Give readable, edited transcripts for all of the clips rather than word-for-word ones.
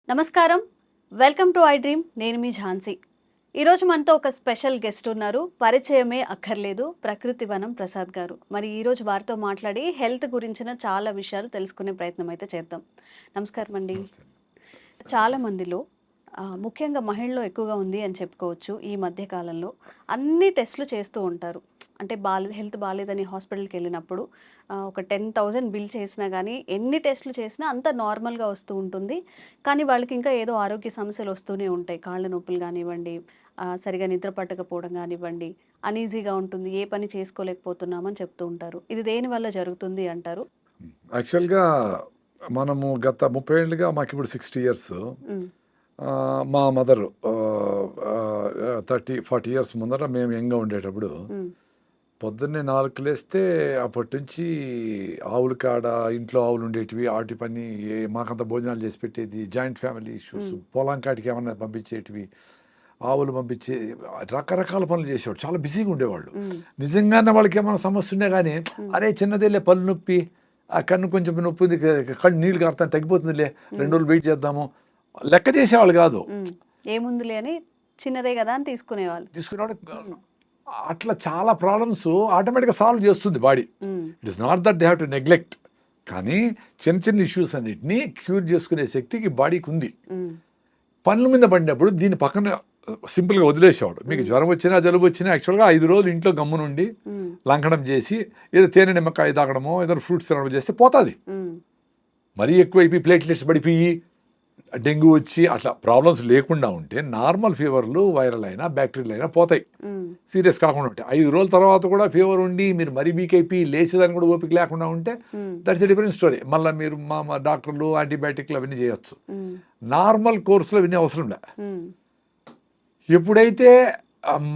నమస్కారం. Welcome to I dream. నేను మీ ఝాన్సీ. ఈరోజు మనతో ఒక స్పెషల్ గెస్ట్ ఉన్నారు. పరిచయమే అక్కర్లేదు, ప్రకృతి వనం ప్రసాద్ గారు. మరి ఈరోజు వారితో మాట్లాడి హెల్త్ గురించిన చాలా విషయాలు తెలుసుకునే ప్రయత్నం అయితే చేద్దాం. నమస్కారం అండి. చాలా మందిలో ముఖ్యంగా మహిళల్లో ఎక్కువగా ఉంది అని చెప్పుకోవచ్చు. ఈ మధ్య కాలంలో అన్ని టెస్టులు చేస్తూ ఉంటారు. అంటే హెల్త్ బాలేదని హాస్పిటల్కి వెళ్ళినప్పుడు ఒక 10,000 బిల్ చేసినా కానీ ఎన్ని టెస్టులు చేసినా అంత నార్మల్గా వస్తూ ఉంటుంది. కానీ వాళ్ళకి ఇంకా ఏదో ఆరోగ్య సమస్యలు వస్తూనే ఉంటాయి. కాళ్ళ నొప్పులు కానివ్వండి, సరిగా నిద్ర పట్టకపోవడం కానివ్వండి, అనీజీగా ఉంటుంది, ఏ పని చేసుకోలేకపోతున్నామని చెప్తూ ఉంటారు. ఇది దేనివల్ల జరుగుతుంది అంటారు? యాక్చువల్‌గా మనము గత 30 ఏళ్లుగా మాకిప్పుడు 60 ఇయర్స్. ఉమ్, మా మదరు 30, 40 ఇయర్స్ ముందర మేము యంగ్‌గా ఉండేటప్పుడు ఉమ్, పొద్దున్నే 4కి లేస్తే అప్పటినుంచి ఆవుల కాడ ఇంట్లో ఆవులు ఉండేటివి. ఆటి పని మాకంత భోజనాలు చేసి పెట్టేది. Joint family issues. పొలం కాటికి ఏమన్నా పంపించేటివి. ఆవులు పంపించే రకరకాల పనులు చేసేవాడు. చాలా బిజీగా ఉండేవాళ్ళు. ఉమ్, నిజంగానే వాళ్ళకి ఏమైనా సమస్య ఉన్నా కానీ అరే చిన్నదేలే పళ్ళు నొప్పి, ఆ కన్ను కొంచెం నొప్పి ఉంది, కళ్ళు నీళ్ళు కారుతాను తగ్గిపోతుందిలే, 2 రోజులు వెయిట్ చేద్దాము, లెక్క చేసేవాళ్ళు కాదు. ఉమ్. ఏముందిలే అని చిన్నదే కదా అని తీసుకునేవాళ్ళు. తీసుకునేవాడు. అట్లా చాలా ప్రాబ్లమ్స్ ఆటోమేటిక్గా సాల్వ్ చేస్తుంది body. Um, it is not that they have to neglect. కానీ చిన్న చిన్న ఇష్యూస్ అన్నిటినీ క్యూర్ చేసుకునే శక్తికి బాడీకి ఉంది. ఉమ్, పనుల మీద పడినప్పుడు దీని పక్కన సింపుల్గా వదిలేసేవాడు. మీకు జ్వరం వచ్చినా జలుబు వచ్చినా యాక్చువల్గా 5 రోజులు ఇంట్లో గమ్మునుండి ఉమ్, లంకనం చేసి ఏదో తేనె నిమ్మకాయ తాగడమో ఏదో ఫ్రూట్స్ తినడం చేస్తే పోతుంది. ఉమ్, మరీ ఎక్కువైపోయి ప్లేట్లెట్స్ పడిపోయి డెంగ్యూ వచ్చి అట్లా ప్రాబ్లమ్స్ లేకుండా ఉంటే నార్మల్ ఫీవర్లు వైరల్ అయినా బ్యాక్టీరియల్ అయినా పోతాయి. ఉమ్, సీరియస్ కాకుండా ఉంటాయి. 5 రోజుల తర్వాత కూడా ఫీవర్ ఉండి మీరు మరీ వీక్ అయిపోయి లేచేదాన్ని కూడా ఓపిక లేకుండా ఉంటే ఉమ్, దట్స్ ఎ డిఫరెంట్ స్టోరీ. మళ్ళీ మీరు మా డాక్టర్లు యాంటీబయాటిక్లు అవన్నీ చేయొచ్చు. ఉమ్, నార్మల్ కోర్సులో అవన్నీ అవసరం లే. ఉమ్, ఎప్పుడైతే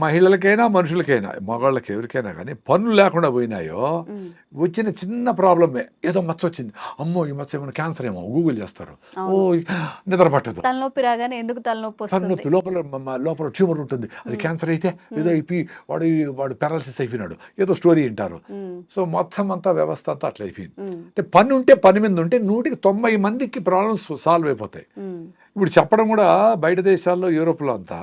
మహిళలకైనా మనుషులకైనా మగవాళ్ళకి ఎవరికైనా కానీ పనులు లేకుండా పోయినాయో ఉమ్. వచ్చిన చిన్న ప్రాబ్లమే, ఏదో మచ్చ వచ్చింది, అమ్మో ఈ మచ్చ ఏమైనా క్యాన్సర్ ఏమో గూగుల్ చేస్తారు. ఓ నిద్ర పట్టదు, తలనొప్పి రాగానే ఎందుకు తలనొప్పి వస్తుంది? తలనొప్పి, లోపల ట్యూమర్ ఉంటుంది, అది క్యాన్సర్ అయితే ఏదో అయిపోయి వాడు పారాలసిస్ అయిపోయినాడు, ఏదో స్టోరీ వింటారు. ఉమ్, సో మొత్తం అంతా వ్యవస్థ అంతా అట్లా అయిపోయింది. ఉమ్, అంటే పని ఉంటే పని మీద ఉంటే 100కి 90 మందికి ప్రాబ్లమ్స్ సాల్వ్ అయిపోతాయి. ఉమ్, ఇప్పుడు చెప్పడం కూడా బయట దేశాల్లో యూరోప్లో అంతా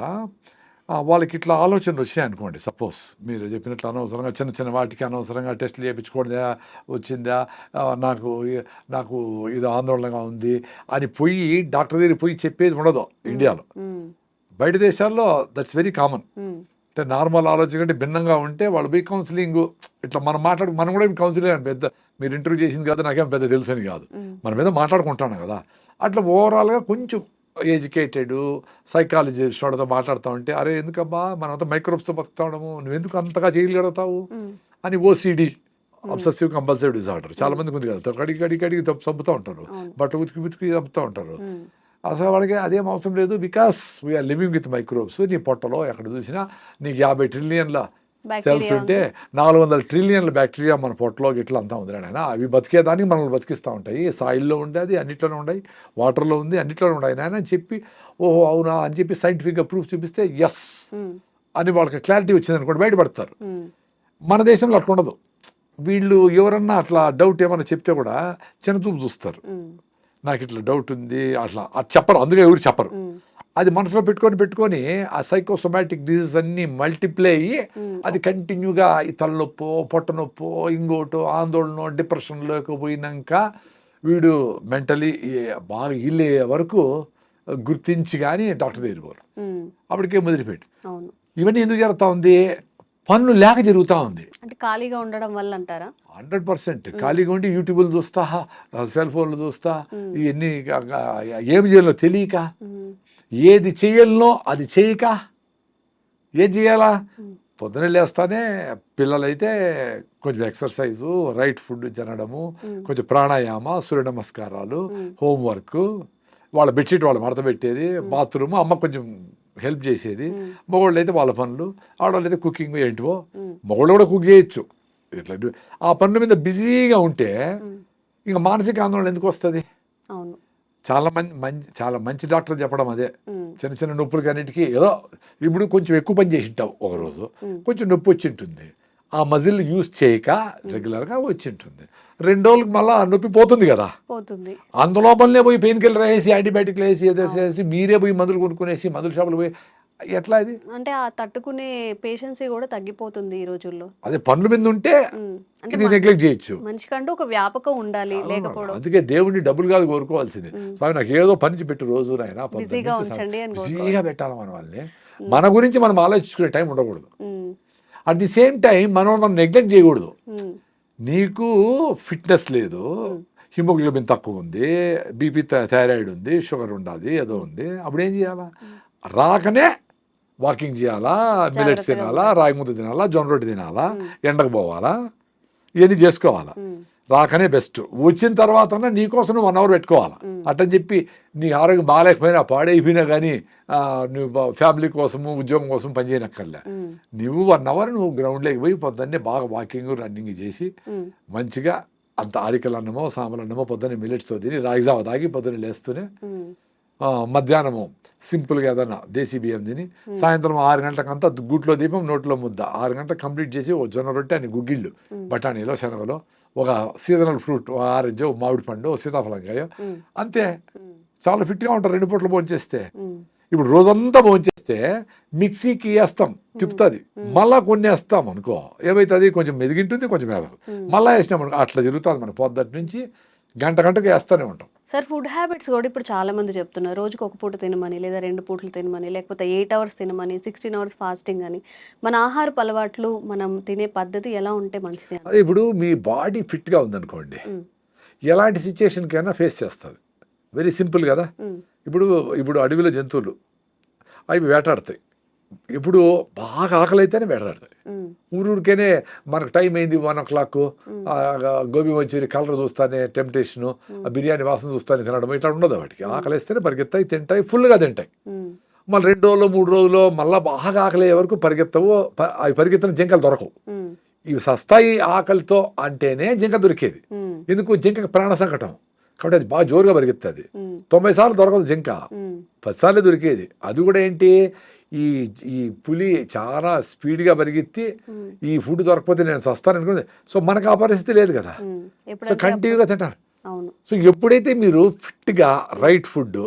వాళ్ళకి ఇట్లా ఆలోచనలు వచ్చినాయి అనుకోండి. సపోజ్ మీరు చెప్పినట్లు అనవసరంగా చిన్న చిన్న వాటికి అనవసరంగా టెస్టులు చేయించుకోవడం వచ్చిందా, నాకు ఇది ఆందోళనగా ఉంది అని పోయి డాక్టర్ దగ్గర పోయి చెప్పేది ఉండదు ఇండియాలో. ఉమ్, బయట దేశాల్లో దట్స్ వెరీ కామన్. ఉమ్, అంటే నార్మల్ ఆలోచన కంటే భిన్నంగా ఉంటే వాళ్ళు పోయి కౌన్సిలింగ్ ఇట్లా మనం కూడా కౌన్సిలింగ్ పెద్ద మీరు ఇంటర్వ్యూ చేసింది కదా నాకేం పెద్ద తెలుసు అని కాదు, మనం ఏదో మాట్లాడుకుంటాను కదా. అట్లా ఓవరాల్గా కొంచెం ఎడ్యుకేటెడ్ సైకాలజిస్ట్ వాడితో మాట్లాడుతూ ఉంటే అరే ఎందుకబ్బా మనంతా మైక్రోబ్స్తో బతుకుతా ఉండము, నువ్వెందుకు అంతగా చేయగలుగుతావు ఉమ్, అని ఓసిడి అబ్సెసివ్ కంపల్సివ్ డిజార్డర్ చాలా మందికి ఉంది కదా. కడిగి చంపుతూ ఉంటారు, బట్ట ఉతికి చంపుతూ ఉంటారు. ఉమ్, అసలు వాళ్ళకి అదేం అవసరం లేదు, because we are living with microbes. నీ పొట్టలో ఎక్కడ చూసినా నీకు 50 ట్రిలియన్ల సెల్స్ బ్యాక్టీరియా ఉంటే 400 ట్రిలియన్ల బ్యాక్టీరియా మన పొట్టలో గిట్లా అంతా ఉంది ఆయన. అవి బతికేదానికి మనల్ని బతికిస్తూ ఉంటాయి. సాయిల్లో ఉండేది అన్నిట్లోనే ఉన్నాయి, వాటర్లో ఉంది అన్నిట్లోనే ఉన్నాయి నాయన అని చెప్పి ఓహో అవునా అని చెప్పి సైంటిఫిక్గా ప్రూఫ్ చూపిస్తే ఎస్ ఉమ్, అని వాళ్ళకి క్లారిటీ వచ్చింది అనుకోండి బయటపడతారు. ఉమ్, మన దేశంలో అట్లా ఉండదు. వీళ్ళు ఎవరన్నా అట్లా డౌట్ ఏమన్నా చెప్తే కూడా చిన్నచూపు చూస్తారు. ఉమ్, నాకు ఇట్లా డౌట్ ఉంది అట్లా అది చెప్పరు, అందుకే ఎవరు చెప్పరు. ఉమ్, అది మనసులో పెట్టుకొని ఆ సైకోసోమాటిక్ డిసీజ్ అన్నీ మల్టిప్లై అయ్యి అది కంటిన్యూగా ఈ తలనొప్పో పొట్ట నొప్పో ఇంకోటో ఆందోళన డిప్రెషన్లోకి పోయినాక వీడు మెంటలీ బాగా ఇల్లే వరకు గుర్తించి కానీ డాక్టర్ దగ్గర పోరు. ఉమ్, అప్పటికే మొదలుపెట్టి అవును. ఇవన్నీ ఎందుకు జరుగుతూ ఉంది, పనులు లేక జరుగుతూ ఉంది. అంటే ఖాళీగా ఉండడం వల్ల అంటారా? 100% ఖాళీగా ఉండి యూట్యూబ్లు చూస్తా, సెల్ ఫోన్లు చూస్తా, ఇవన్నీ ఏమి చేయాలో తెలియక, ఉమ్, ఏది చేయాలనో అది చేయక, ఏం చేయాలా పొద్దున లేస్తానే పిల్లలైతే కొంచెం ఎక్సర్సైజు, రైట్ ఫుడ్ తినడము, కొంచెం ప్రాణాయామ, సూర్య నమస్కారాలు, హోంవర్క్, వాళ్ళ బెడ్షీట్ వాళ్ళు మడత పెట్టేది, బాత్రూమ్ అమ్మ కొంచెం హెల్ప్ చేసేది, మగవాళ్ళు అయితే వాళ్ళ పనులు, ఆడవాళ్ళు అయితే కుకింగ్ ఏంటివో, మగవాళ్ళు కూడా కుక్ చేయొచ్చు. ఇట్లా ఆ పనుల మీద బిజీగా ఉంటే ఇంకా మానసిక ఆందోళన ఎందుకు వస్తుంది? అవును. చాలా మంచి డాక్టర్ చెప్పడం అదే, చిన్న చిన్న నొప్పులకి అన్నిటికీ ఏదో ఇప్పుడు కొంచెం ఎక్కువ పని చేసి ఉంటావు ఒకరోజు, కొంచెం నొప్పి వచ్చి ఉంటుంది, ఆ మజిల్ యూజ్ చేయక రెగ్యులర్గా వచ్చి ఉంటుంది. 2 రోజులకు మళ్ళీ నొప్పి పోతుంది కదా, పోతుంది. అందులోపలనే పోయి పెయిన్ కిల్లర్ వేసి యాంటీబయాటిక్లు వేసి ఏదో వేసి మీరే పోయి మందులు కొనుక్కునేసి మందుల షాపులు పోయి ఎట్లా ఇది? అంటే ఆ తట్టుకునే పేషెన్సీ కూడా తగ్గిపోతుంది ఈ రోజుల్లో. అదే పనుల మీద ఉంటే అంటే ఇది నెగ్లెక్ట్ చేయొచ్చు. మనిషికంటూ ఒక వ్యాపకం ఉండాలి, లేకపోవడం. అందుకే దేవుడిని డబ్బులు కాదు కోరుకోవాల్సింది. స్వామి నాకు ఏదో పని పెట్టు రోజు నాయన, బిజీగా ఉంచండి అని బిజీగా పెట్టాలి మన వాళ్ళని. మన గురించి మనం ఆలోచించుకునే టైం ఉండకూడదు. అట్ ది సేమ్ టైం మనం నెగ్లెక్ట్ చేయకూడదు. నీకు ఫిట్నెస్ లేదు, హిమోగ్లోబిన్ తక్కువ ఉంది, బీపీ థైరాయిడ్ ఉంది, షుగర్ ఉండాలి, ఏదో ఉంది, అప్పుడు ఏం చేయాలా? రాకనే వాకింగ్ చేయాలా, మిల్లెట్స్ తినాలా, రాగి ముద్ద తినాలా, జొన్న రొట్టె తినాలా, ఎండకు పోవాలా, ఇవన్నీ చేసుకోవాలా. రాకనే బెస్ట్. వచ్చిన తర్వాత నీకోసం నువ్వు 1 అవర్ పెట్టుకోవాలా. అట్టని చెప్పి నీ ఆరోగ్యం బాగాలేకపోయినా పాడైపోయినా కానీ నువ్వు ఫ్యామిలీ కోసము ఉద్యోగం కోసం పనిచేయనక్కర్లే. నువ్వు 1 అవర్ నువ్వు గ్రౌండ్లోకి పోయి పొద్దున్నే బాగా వాకింగ్ రన్నింగ్ చేసి మంచిగా అంత అరికలు అన్నమో సాంబార్ అన్నమో పొద్దున్నే మిల్లెట్స్తో తిని రాగిజావ తాగి పొద్దున్నే లేస్తూనే మధ్యాహ్నము సింపుల్గా ఏదైనా దేశీ బియ్యం తిని సాయంత్రం 6 గంటలకంతా గుట్లో దీపం నోట్లో ముద్ద 6 గంటలకు కంప్లీట్ చేసి ఓ జొన్న రొట్టె అని గుగ్గిళ్ళు బఠానీలో శనగలో ఒక సీజనల్ ఫ్రూట్, ఆరెంజ్, మామిడి పండు, సీతాఫలంకాయ, అంతే. చాలా ఫిట్గా ఉంటారు 2 పూటలు భోంచేస్తే. ఇప్పుడు రోజంతా భోంచేస్తే మిక్సీకి వేస్తాం, తిప్పుతుంది, మళ్ళా కొన్ని వేస్తాం అనుకో, ఏమైతుంది కొంచెం మెదిగింటుంది, కొంచెం మెదగదు, మళ్ళీ వేసినాం అనుకో, అట్లా జరుగుతుంది. మన పొద్దుటి నుంచి గంటకు వేస్తూనే ఉంటాం. సార్, ఫుడ్ హ్యాబిట్స్ కూడా ఇప్పుడు చాలా మంది చెప్తున్నారు, రోజుకి 1 పూట తినమని, లేదా 2 పూటలు తినమని, లేకపోతే 8 అవర్స్ తినమని, 16 అవర్స్ ఫాస్టింగ్ అని. మన ఆహారపు అలవాట్లు, మనం తినే పద్ధతి ఎలా ఉంటే మంచిది? అదే ఇప్పుడు మీ బాడీ ఫిట్గా ఉందనుకోండి, ఎలాంటి సిచ్యుయేషన్కైనా ఫేస్ చేస్తుంది. వెరీ సింపుల్ కదా. ఇప్పుడు అడవిలో జంతువులు అవి వేటాడతాయి. ఇప్పుడు బాగా ఆకలి అయితేనే వేటాడతాయి. ఊరికేనే మనకు టైం అయింది 1 o'clock, గోబీ మంచూరి కలర్ చూస్తానే టెంప్టేషను, బిర్యానీ వాసన చూస్తానే తినడం, ఇట్లా ఉండదు. వాటికి ఆకలి వేస్తేనే పరిగెత్తాయి, తింటాయి, ఫుల్గా తింటాయి. మళ్ళీ 2 రోజులు 3 రోజులు మళ్ళీ బాగా ఆకలి అయ్యే వరకు పరిగెత్తవు. అవి పరిగెత్తిన జింకలు దొరకవు. ఇవి సస్తాయి ఆకలితో అంటేనే జింక దొరికేది. ఎందుకు? జింకకి ప్రాణ సంకటం కాబట్టి అది బాగా జోరుగా పరిగెత్తుంది. 90 సార్లు దొరకదు జింక, 10 సార్లు దొరికేది. అది కూడా ఏంటి, ఈ పులి చాలా స్పీడ్గా పరిగెత్తి ఈ ఫుడ్ దొరకపోతే నేను చస్తాను అనుకుంది. సో మనకు ఆ పరిస్థితి లేదు కదా, సో కంటిన్యూగా తింటారు. సో ఎప్పుడైతే మీరు ఫిట్గా రైట్ ఫుడ్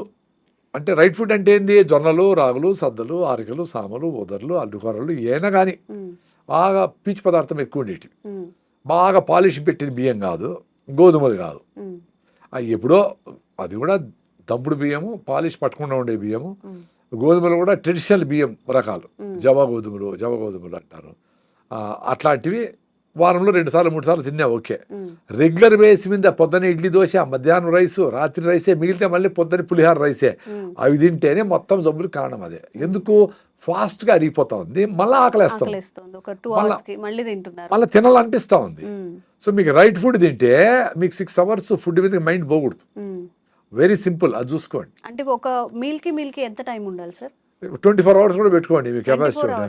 అంటే ఏంది, జొన్నలు, రాగులు, సద్దలు, ఆరికలు, సామలు, ఉదర్లు, అల్లుకూరలు ఏనా కానీ బాగా పీచు పదార్థం ఎక్కువ ఉండేవి, బాగా పాలిష్ పెట్టిన బియ్యం కాదు, గోధుమలు కాదు, అవి ఎప్పుడో, అది కూడా దంపుడు బియ్యము, పాలిష్ పట్టకుండా ఉండే బియ్యము. గోధుమలు కూడా ట్రెడిషనల్ బియ్యం రకాలు, జవ గోధుమలు అంటారు. అట్లాంటివి వారంలో 2 సార్లు 3 సార్లు తిన్నా ఓకే. రెగ్యులర్ బేస్ మీద పొద్దున్న ఇడ్లీ దోశ, మధ్యాహ్నం రైసు, రాత్రి రైసే, మిగిలితే మళ్ళీ పొద్దున్న పులిహార రైసే, అవి తింటేనే మొత్తం జబ్బులు కారణం. అదే ఎందుకు ఫాస్ట్గా అరిగిపోతా ఉంది, మళ్ళీ ఆకలేస్తాం, మళ్ళీ తినాలనిపిస్తూ ఉంది. సో మీకు రైట్ ఫుడ్ తింటే మీకు 6 hours ఫుడ్ మీద మైండ్ పోకూడదు. వెరీ సింపుల్, అది చూసుకోండి. అంటే ఒక మీల్కి ఎంత టైం ఉండాలి సార్? 24 hours కూడా పెట్టుకోండి మీ కెపాసిటీ ఉంటే.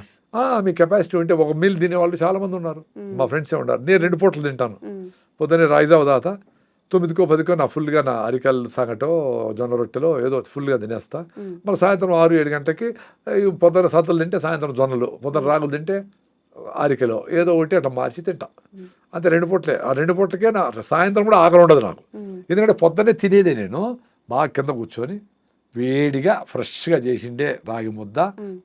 మీ కెపాసిటీ ఉంటే ఒక మీల్ తినేవాళ్ళు చాలా మంది ఉన్నారు, మా ఫ్రెండ్సే ఉన్నారు. నేను 2 పూటలు తింటాను. పొద్దున్నే రాయిజావ దాత 9కో 10కో నా ఫుల్గా నా అరికల్ సంగటో జొన్న రొట్టెలో ఏదో ఫుల్గా తినేస్తా. మళ్ళీ సాయంత్రం 6-7 గంటలకి పొద్దున్న సద్దలు తింటే సాయంత్రం జొన్నలు, పొద్దున్న రాగులు తింటే అరికెలో ఏదో ఒకటి అట్లా మార్చి తింటా. అంతే 2 పూటలే. ఆ 2 పూటలకే నా సాయంత్రం కూడా ఆకలి ఉండదు నాకు. ఎందుకంటే పొద్దున్నే తినేదే నేను బాగా కింద కూర్చొని వేడిగా ఫ్రెష్గా చేసిండే రాగి ముద్ద,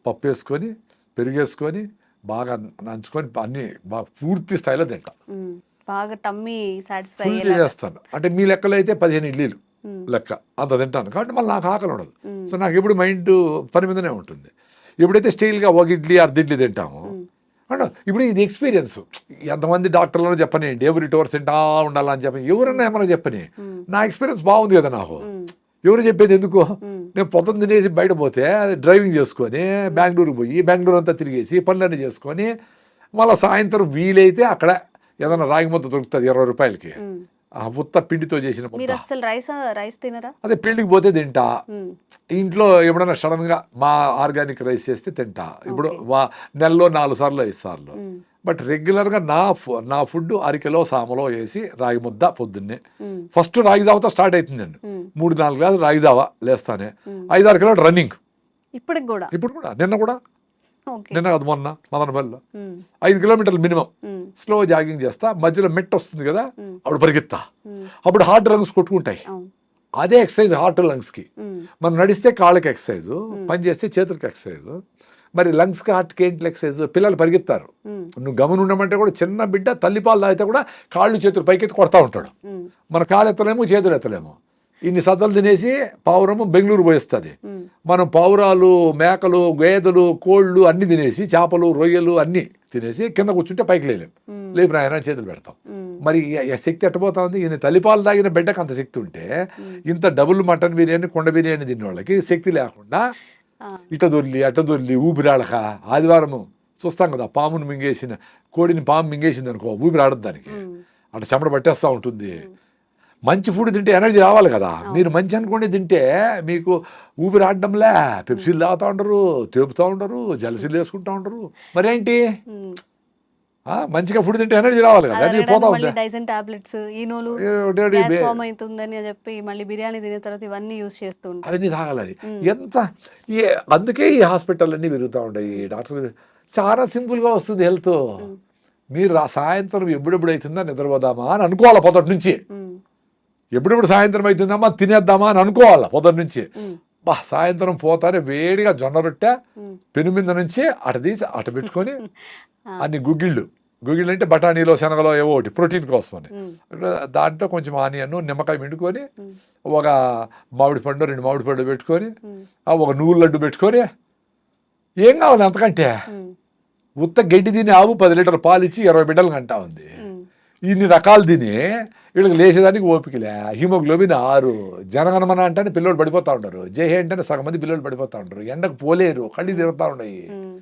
పప్పు వేసుకొని, పెరుగేసుకొని, బాగా నంచుకొని అన్ని బాగా పూర్తి స్థాయిలో తింటా. బాగా టమ్మీ సాటిస్ఫై చేస్తాను. అంటే మీ లెక్కలో అయితే 15 ఇడ్లీలు లెక్క అంత తింటాను. కాబట్టి మళ్ళీ నాకు ఆకలి ఉండదు. సో నాకు ఎప్పుడు మైండ్ పని మీదనే ఉంటుంది. ఎప్పుడైతే స్టైల్గా 1 ఇడ్లీ 1/2 ఇడ్లీ తింటాము అంటే ఇప్పుడు ఇది ఎక్స్పీరియన్స్. ఎంతమంది డాక్టర్లను చెప్పని ఎవ్రీ 2 hours తింటా ఉండాలని చెప్పని ఎవరన్నా ఏమన్నా చెప్పని, నా ఎక్స్పీరియన్స్ బాగుంది కదా నాకు. ఎవరు చెప్పేది ఎందుకు? నేను పొద్దున్న తినేసి బయట పోతే డ్రైవింగ్ చేసుకొని బెంగళూరుకి పోయి బెంగళూరు అంతా తిరిగేసి పనులన్నీ చేసుకొని మళ్ళీ సాయంత్రం వీలైతే అక్కడ ఏదైనా రాగి ముద్ద దొరుకుతుంది 20 రూపాయలకి, ఆ ఉత్త పిండితో చేసిన రైస్ తినరా? అదే పెళ్లికి పోతే తింటా. ఇంట్లో ఎప్పుడైనా సడన్ గా మా ఆర్గానిక్ రైస్ చేస్తే తింటా. ఇప్పుడు నెలలో 4 సార్లు 5 సార్లు. బట్ రెగ్యులర్ గా నా ఫుడ్ అరికెలో సామలో వేసి రాగి ముద్ద పొద్దున్నే. ఫస్ట్ రాగి జావతో స్టార్ట్ అవుతుందండి. 3-4 గ్లాసులు రాగి జావ లేస్తానే. 5-6 కిలోమీటర్ రన్నింగ్. ఇప్పుడు కూడా నిన్న కూడా ఓకే. నిన్న కాదు మొన్న మదనపల్లిలో ఉమ్, 5 కిలోమీటర్లు మినిమం ఉమ్, స్లో జాగింగ్ చేస్తా, మధ్యలో మెట్ వస్తుంది కదా ఉమ్, అప్పుడు పరిగెత్తా, ఉమ్, అప్పుడు హార్ట్ లంగ్స్ కొట్టుకుంటాయి. అవును. అదే ఎక్సర్సైజ్ హార్ట్ లంగ్స్కి. ఉమ్, మనం నడిస్తే కాళ్ళకి ఎక్సర్సైజ్, Hmm. పని చేస్తే చేతులకి ఎక్సర్సైజ్, మరి లంగ్స్కి హార్ట్కి ఏంటి ఎక్సర్సైజ్? పిల్లలు పరిగెత్తారు, ఉమ్, నువ్వు గమని ఉండమంటే కూడా చిన్న బిడ్డ తల్లిపాలు తాగితే కూడా కాళ్ళు చేతులు పైకెత్తి కొడతా ఉంటాడు. ఉమ్, మన కాలు ఎత్తలేము, చేతులు ఎత్తలేము. ఇన్ని సజ్జలు తినేసి పావురము బెంగళూరు పోయిస్తుంది. ఉమ్, మనం పావురాలు, మేకలు, గేదెలు, కోళ్ళు అన్ని తినేసి, చేపలు, రొయ్యలు అన్ని తినేసి కింద కూర్చుంటే పైకి లేలేం. ఉమ్, లేపు నాయన చేతులు పెడతాం. ఉమ్, మరి ఈ శక్తి ఎట్టబోతా ఉంది? ఈయన తల్లిపాలు తాగిన బిడ్డకు అంత శక్తి ఉంటే ఉమ్, ఇంత డబుల్ మటన్ బిర్యానీ, కొండ బిర్యానీ తిన్న వాళ్ళకి శక్తి లేకుండా ఆ, ఇట దొర్లి అట దొర్లి ఊపిరాడక, ఆదివారము చూస్తాం కదా పామును మింగేసిన కోడిని పాము మింగేసింది అనుకో, ఊపిరాడదు దానికి, ఉమ్, అటు చెమట పట్టేస్తూ ఉంటుంది. ఉమ్, మంచి ఫుడ్ తింటే ఎనర్జీ రావాలి కదా. మీరు మంచి అనుకోండి తింటే మీకు ఊపిరి ఆడడంలే, పెప్సీలు తాగుతూ ఉంటారు, తేపుతూ ఉంటారు, జలసీలు వేసుకుంటూ ఉంటారు. మరేంటి ఉమ్. మంచిగా ఫుడ్ తింటే ఎనర్జీ రావాలి కదా, అది పోతా మళ్ళీ ఉంది. డైజన్ టాబ్లెట్స్, ఈనోలు, ఏమిటి గ్యాస్ ఫామ్ అవుతుందని చెప్పి మళ్ళీ బిర్యానీ తినే తర్వాత ఇవన్నీ యూజ్ చేస్తూ ఉంటారు. అవన్నీ తాగాలి. ఉమ్, ఎంత అందుకే ఈ హాస్పిటల్ అన్నీ పెరుగుతూ ఉంటాయి. డాక్టర్ చాలా సింపుల్గా వస్తుంది హెల్త్. ఉమ్, మీరు సాయంత్రం ఎప్పుడెప్పుడు అవుతుందా నిద్రపోదామా అని అనుకోవాలి పొద్దుటి నుంచి. ఉమ్, ఎప్పుడెప్పుడు సాయంత్రం అవుతుందమ్మా తినేద్దామా అని అనుకోవాలి పొద్దుటి నుంచి. ఉమ్, బా సాయంత్రం పోతానే వేడిగా జొన్న రొట్టె ఉమ్. పెను మీద నుంచి అట తీసి అట పెట్టుకొని ఆ, అన్ని గుగ్గిళ్ళు అంటే బఠానీలో, శనగలో ఏవో ఒకటి ప్రోటీన్ కోసం అని, ఉమ్, దాంట్లో కొంచెం ఆనియన్, నిమ్మకాయ పిండుకొని, ఉమ్, ఒక మామిడి పండు, 2 మామిడి పండు పెట్టుకొని, ఉమ్, ఒక నువ్వుల లడ్డు పెట్టుకొని, ఏం కావాలి అంతకంటే? ఉమ్, ఉత్త గడ్డి తిని ఆవు 10 లీటర్ల పాలు ఇచ్చి 20 బిడ్డలు కంటా ఉంది. ఉమ్, ఇన్ని రకాలు తిని వీళ్ళకి లేచేదానికి ఓపికలే. హిమోగ్లోబిన్ 6, జనగణమన అంటే పిల్లలు పడిపోతూ ఉంటారు, జేహే అంటే సగం మంది పిల్లలు పడిపోతూ ఉంటారు, ఎండకు పోలేరు, కళ్ళు తిరుగుతూ ఉన్నాయి. ఉమ్,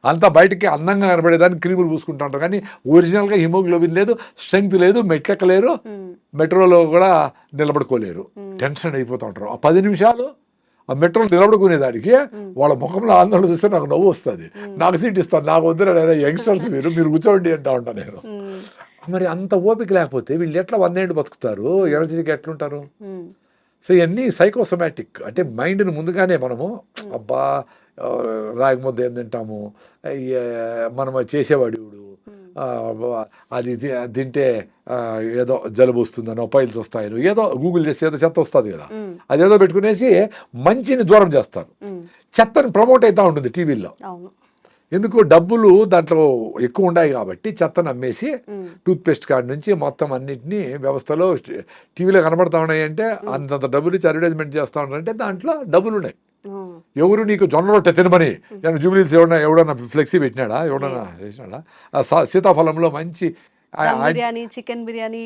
అంతా బయటికి అందంగా కనబడేదానికి క్రీములు పూసుకుంటూ ఉంటారు, కానీ ఒరిజినల్గా హిమోగ్లోబిన్ లేదు, స్ట్రెంగ్త్ లేదు, మెట్లెక్కలేరు, ఉమ్, మెట్రోలో కూడా నిలబడుకోలేరు, ఉమ్. టెన్షన్ అయిపోతూ ఉంటారు. ఆ 10 నిమిషాలు ఆ మెట్రోలో నిలబడుకునేదానికి వాళ్ళ ముఖంలో ఆందోళన చూస్తే నాకు నవ్వు వస్తుంది. నాకు సీట్ ఇస్తాను, నాకు వద్దురా యంగ్స్టర్స్ మీరు కూర్చోండి అంటా ఉంటాను నేను. ఉమ్, మరి అంత ఓపిక లేకపోతే వీళ్ళు ఎట్లా 100 ఏళ్ళు బతుకుతారు, ఎనర్జీకి ఎట్లుంటారు? ఉమ్, సో ఇవన్నీ సైకోసోమాటిక్. అంటే మైండ్ని ముందుగానే మనము అబ్బా రాగి ముద్ద ఏం తింటాము, మనం చేసేవాడు ఇవుడు, అది తింటే ఏదో జలుబు వస్తుందనో, పైల్స్ వస్తాయనో, ఏదో గూగుల్ చేసి ఏదో చెత్త వస్తుంది కదా, ఉమ్, అదేదో పెట్టుకునేసి మంచిని దూరం చేస్తారు. ఉమ్, చెత్తని ప్రమోట్ అవుతూ ఉంటుంది టీవీల్లో. అవును. ఎందుకు? డబ్బులు దాంట్లో ఎక్కువ ఉన్నాయి కాబట్టి చెత్తను అమ్మేసి ఉమ్, టూత్పేస్ట్ కాడి నుంచి మొత్తం అన్నింటినీ వ్యవస్థలో టీవీలో కనబడతా ఉన్నాయి. అంటే అంతంత డబ్బులు ఇచ్చి అడ్వర్టైజ్మెంట్ చేస్తూ ఉన్నారంటే దాంట్లో డబ్బులు ఉన్నాయి. ఉమ్, ఎవరు నీకు జొన్న రొట్టె తినమని జూబిలీస్ ఎవడన్నా ఫ్లెక్సీ పెట్టినాడా, ఎవడన్నా చేసినాడా? సీతాఫలంలో మంచి దమ్ బిర్యానీ, చికెన్ బిర్యానీ